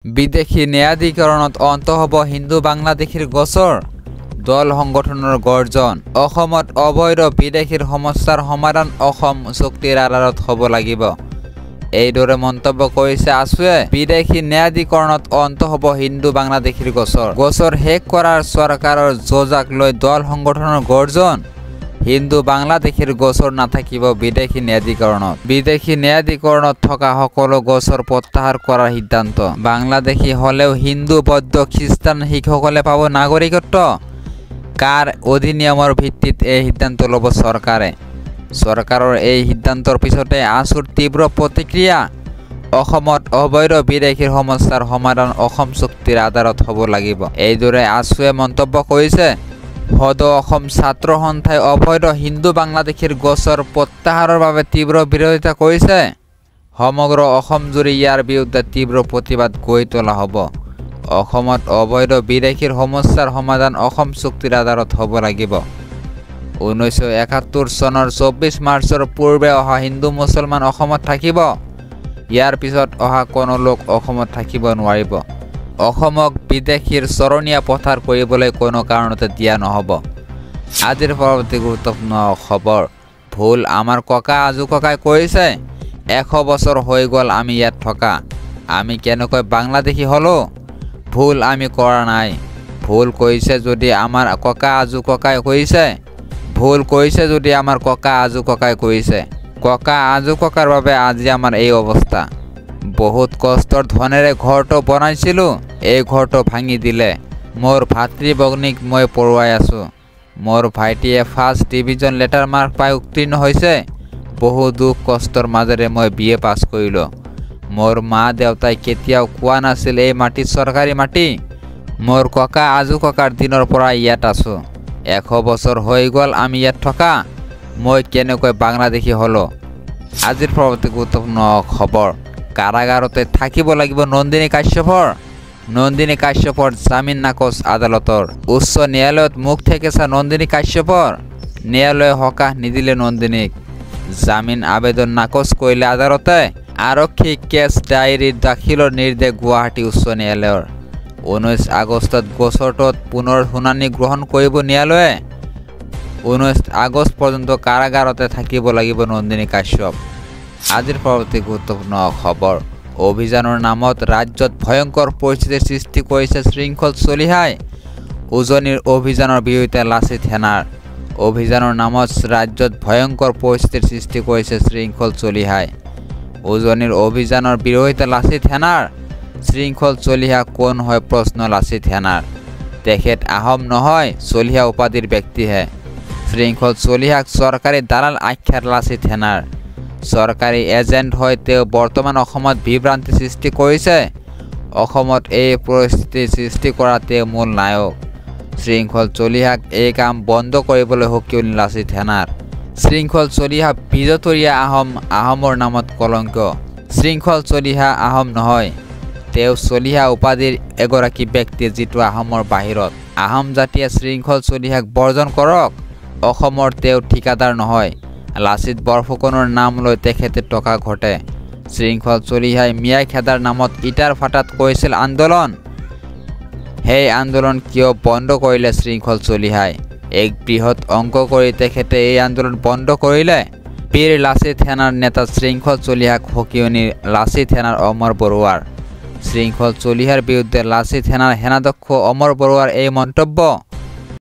বিদেশী ন্যায়াধিকৰণত অন্ত হ'ব হিন্দু বাংলাদেশীৰ গোচৰ দল সংগঠনৰ গৰ্জন অসমত অবৈধ বিদেশীৰ সমস্যাৰ সমাধান অসম চুক্তিৰ আধাৰত হ'ব লাগিব এইদৰে মন্তব্য কৰিছে আছুৱে বিদেশী ন্যায়াধিকৰণত অন্ত হ'ব হিন্দু বাংলাদেশীৰ গোচৰ শেষ কৰাৰ চৰকাৰৰ যোজাক লৈ দল সংগঠনৰ গৰ্জন হিন্দু বাংলাদেশীৰ গোচৰ নাথাকিব বিদেশী ন্যায়াধিকৰণত থকা সকলো গোচৰ প্ৰত্যাহাৰ কৰাৰ সিদ্ধান্ত বাংলাদেশী হলেও হিন্দু বৌদ্ধ খ্ৰীষ্টান শিখসকলে পাব নাগৰিকত্ব কাৰ অধিনিয়মৰ ভিত্তিত এই সিদ্ধান্ত ল'ব চৰকাৰৰ এই সিদ্ধান্তৰ পিছতে আছুৰ তীব্ৰ প্ৰতিক্ৰিয়া অসমত অবৈধ বিদেশীৰ সমস্যাৰ সমাধান অসম চুক্তিৰ আধাৰত হ'ব লাগিব এইদৰে আছুৱে মন্তব্য কৰিছে সদৌ অসম ছাত্ৰ সন্থাই অবৈধ হিন্দু বাংলাদেশীৰ গোচৰ প্ৰত্যাহাৰৰ বাবে তীব্ৰ বিৰোধিতা কৰিছে সমগ্ৰ অসম জুৰি ইয়াৰ বিৰুদ্ধে তীব্ৰ প্ৰতিবাদ গঢ়ি তোলা হ'ব অসমত অবৈধ বিদেশীৰ সমস্যাৰ সমাধান অসম চুক্তিৰ আধাৰত হ'ব লাগিব 1971 চনৰ 24 মাৰ্চৰ পূৰ্বে অহা হিন্দু মুছলমান অসমত থাকিব ইয়াৰ পিছত অহা কোনো লোক অসমত থাকিব নোৱাৰিব অসমক বিদেশীৰ চৰণীয়া পথাৰ কৰিবলৈ কোনো কাৰণতে দিয়া নহ'ব আজিৰ পৰৱৰ্তী গুৰুত্বপূৰ্ণ খবৰ ভুল আমাৰ ককা আজু ককাই কৰিছে 100 বছৰ হৈ গ'ল আমি ইয়াত থকা আমি কেনেকৈ বাংলাদেশী হলো ভুল আমি কৰা নাই ভুল কৰিছে যদি আমাৰ ককা আজু ককাই কৰিছে ভুল কৰিছে যদি আমাৰ ককা আজু ককাই কৰিছে ককা আজু ককাৰ বাবে আজি আমাৰ এই অৱস্থা বহুত কষ্টৰ ধনেৰে ঘৰটো বনাইছিলো এই ঘৰটো ভাঙি দিলে মোৰ ভাতৃ ভগ্নীক মই পঢ়ুৱাই আছো মোৰ ভাইটিয়ে ফাৰ্ষ্ট ডিভিজন লেটাৰ মাৰ্ক পাই উত্তীৰ্ণ হৈছে বহু দুখ কষ্টৰ মাজেৰে মই বিএ পাছ কৰিলো মোৰ মা দেউতাই কেতিয়াও কোৱা নাছিল এই মাটি চৰকাৰী মাটি মোৰ ককা আজু ককাৰ দিনৰ পৰা ইয়াত আছো 100 বছৰ হৈ গ'ল আমি ইয়াত থকা মই কেনেকৈ বাংলাদেশী হলো আজিৰ পৰৱৰ্তী গুৰুত্বপূৰ্ণ খবৰ কাৰাগাৰতে থাকিব লাগিব নন্দিনী কাশ্যপৰ জামিন নাকচ আদালতৰ উচ্চ ন্যায়ালয়ত মুখ থেকেছা নন্দিনী কাশ্যপৰ ন্যায়ালয়ে সকাহ নিদিলে নন্দিনীক জামিন আবেদন নাকচ কৰিলে আদালতে আৰক্ষী কেছ ডায়েৰীৰ দাখিলৰ নিৰ্দেশ গুৱাহাটী উচ্চ ন্যায়ালয়ৰ 19 আগষ্টত গোচৰটোত পুনৰ শুনানি গ্ৰহণ কৰিব ন্যায়ালয়ে 19 আগষ্ট পৰ্যন্ত কাৰাগাৰতে থাকিব লাগিব নন্দিনী কাশ্যপ আজিৰ পৰৱৰ্তী গুৰুত্বপূৰ্ণ খবৰ অভিযানৰ নামত ৰাজ্যত ভয়ংকৰ পৰিস্থিতিৰ সৃষ্টি কৰিছে শৃংখল চলিহাই উজনিৰ অভিযানৰ বিৰুদ্ধে লাচিত সেনাৰ অভিযানৰ নামত ৰাজ্যত ভয়ংকৰ পৰিস্থিতিৰ সৃষ্টি কৰিছে শৃংখল চলিহাই উজনিৰ অভিযানৰ বিৰুদ্ধে লাচিত সেনাৰ শৃংখল চলিহা কোন হয় প্ৰশ্ন লাচিত সেনাৰ তেখেত আহোম নহয় চলিহা উপাধিৰ ব্যক্তিহে শৃংখল চলিহাক চৰকাৰী দালাল আখ্যাৰ লাচিত সেনাৰ চৰকাৰী এজেণ্ট হৈ তেওঁ বৰ্তমান অসমত বিভ্ৰান্তি সৃষ্টি কৰিছে অসমত এই পৰিস্থিতি সৃষ্টি কৰা তেওঁ মূল নায়ক শৃংখল চলিহাক এই কাম বন্ধ কৰিবলৈ সকিউল লাচিত সেনাৰ শৃংখল চলিহা বিজতৰীয়া আহোমৰ নামত কলংক শৃংখল চলিহা আহোম নহয় তেওঁ চলিহা উপাধিৰ এগৰাকী ব্যক্তি যিটো আহোমৰ বাহিৰত আহোম জাতিয়ে শৃংখল চলিহাক বৰ্জন কৰক অসমৰ তেওঁ ঠিকাদাৰ নহয় লাচিত বৰফুকনৰ নাম লৈ তেখেতে টকা ঘটে শৃংখল চলিহাই মিয়া খেদাৰ নামত ইটাৰ ফাটাত কৰিছিল আন্দোলন সেই আন্দোলন কিয় বন্ধ কৰিলে শৃংখল চলিহাই এক বৃহৎ অংক কৰি তেখেতে এই আন্দোলন বন্ধ কৰিলে বীৰ লাচিত সেনাৰ নেতা শৃংখল চলিহাক সকিয়নি লাচিত সেনাৰ অমৰ বৰুৱাৰ শৃংখল চলিহাৰ বিৰুদ্ধে লাচিত সেনাৰ সেনাধ্যক্ষ অমৰ বৰুৱাৰ এই মন্তব্য